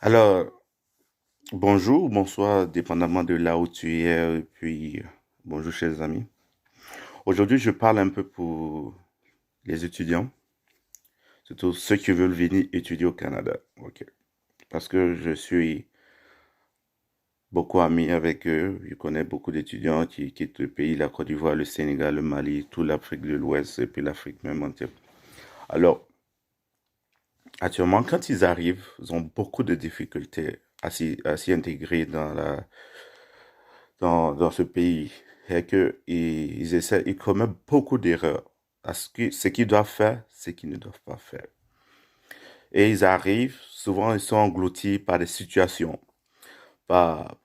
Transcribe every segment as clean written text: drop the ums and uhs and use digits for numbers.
Alors, bonjour, bonsoir, dépendamment de là où tu es, et puis bonjour chers amis. Aujourd'hui, je parle un peu pour les étudiants, surtout ceux qui veulent venir étudier au Canada. Ok. Parce que je suis beaucoup ami avec eux, je connais beaucoup d'étudiants qui quittent le pays, la Côte d'Ivoire, le Sénégal, le Mali, toute l'Afrique de l'Ouest et puis l'Afrique même entière. Alors, actuellement, quand ils arrivent, ils ont beaucoup de difficultés à s'y intégrer dans ce pays et que ils essaient, ils commettent beaucoup d'erreurs. Ce qu'ils doivent faire, ce qu'ils ne doivent pas faire. Et ils arrivent, souvent ils sont engloutis par des situations, par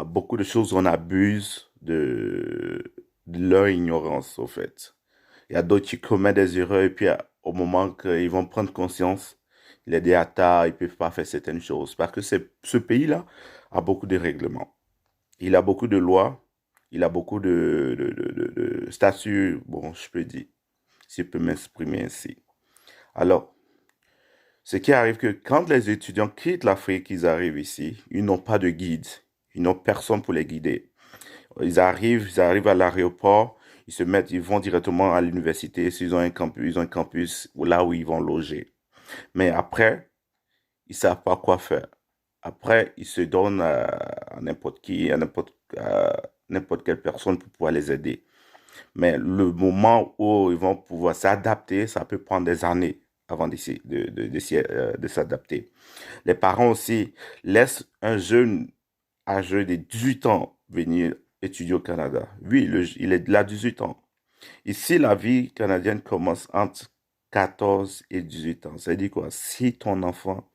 beaucoup de choses, on abuse de leur ignorance, au fait. Il y a d'autres qui commettent des erreurs et puis au moment qu'ils vont prendre conscience, il est déjà tard, ils ne peuvent pas faire certaines choses. Parce que ce pays-là a beaucoup de règlements. Il a beaucoup de lois, il a beaucoup de statuts, bon, je peux dire, si je peux m'exprimer ainsi. Alors, ce qui arrive que quand les étudiants quittent l'Afrique, ils arrivent ici, ils n'ont pas de guide, ils n'ont personne pour les guider. Ils arrivent à l'aéroport, ils vont directement à l'université, s'ils ont un campus, ils ont un campus là où ils vont loger. Mais après, ils savent pas quoi faire. Après, ils se donnent à n'importe qui, à n'importe quelle personne pour pouvoir les aider. Mais le moment où ils vont pouvoir s'adapter, ça peut prendre des années avant de s'adapter. Les parents aussi laissent un jeune âgé de 18 ans venir étudier au Canada. Oui, il est là 18 ans. Ici, la vie canadienne commence entre 14 et 18 ans. Ça veut dire quoi? Si ton enfant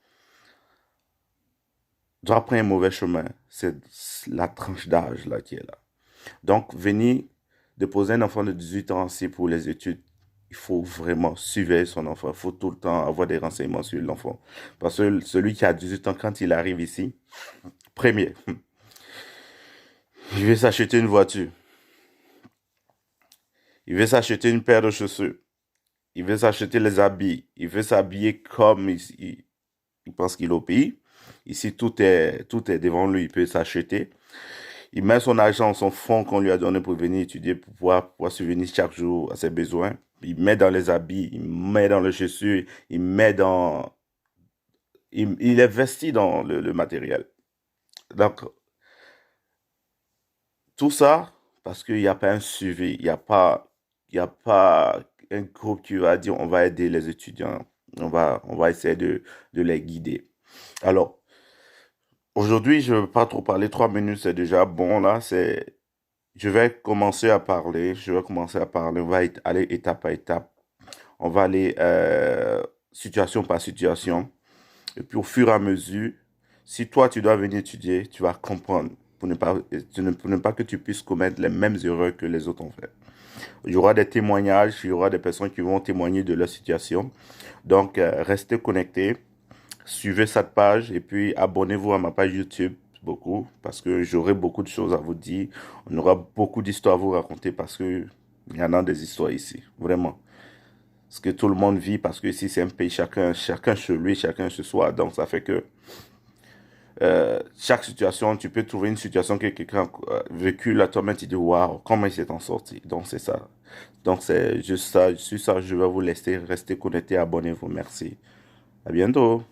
doit prendre un mauvais chemin, c'est la tranche d'âge là qui est là. Donc, venir déposer un enfant de 18 ans ici pour les études, il faut vraiment surveiller son enfant. Il faut tout le temps avoir des renseignements sur l'enfant. Parce que celui qui a 18 ans, quand il arrive ici, premier, il veut s'acheter une voiture. Il veut s'acheter une paire de chaussures. Il veut s'acheter les habits. Il veut s'habiller comme il pense qu'il est au pays. Ici, tout est devant lui. Il peut s'acheter. Il met son argent, son fonds qu'on lui a donné pour venir étudier, pour pouvoir subvenir chaque jour à ses besoins. Il met dans les habits, il met dans les chaussures, il investit dans le matériel. Donc, tout ça, parce qu'il n'y a pas un suivi, il y a pas un groupe qui va dire on va aider les étudiants, on va essayer de les guider. Alors, aujourd'hui, je ne veux pas trop parler, 3 minutes, c'est déjà bon là, je vais commencer à parler, on va aller étape par étape, on va aller situation par situation, et puis au fur et à mesure, si toi tu dois venir étudier, tu vas comprendre pour ne pas que tu puisses commettre les mêmes erreurs que les autres ont fait. Il y aura des témoignages, il y aura des personnes qui vont témoigner de leur situation. Donc, restez connectés, suivez cette page et puis abonnez-vous à ma page YouTube beaucoup parce que j'aurai beaucoup de choses à vous dire. On aura beaucoup d'histoires à vous raconter parce que il y en a des histoires ici, vraiment. Ce que tout le monde vit parce que ici c'est un pays chacun chez lui, chacun chez soi. Donc ça fait que chaque situation, tu peux trouver une situation que quelqu'un a vécu là, toi-même tu dis waouh, comment il s'est en sorti. Donc c'est ça. Donc c'est juste ça. Sur ça, je vais vous laisser rester connecté, abonnez-vous. Merci. À bientôt.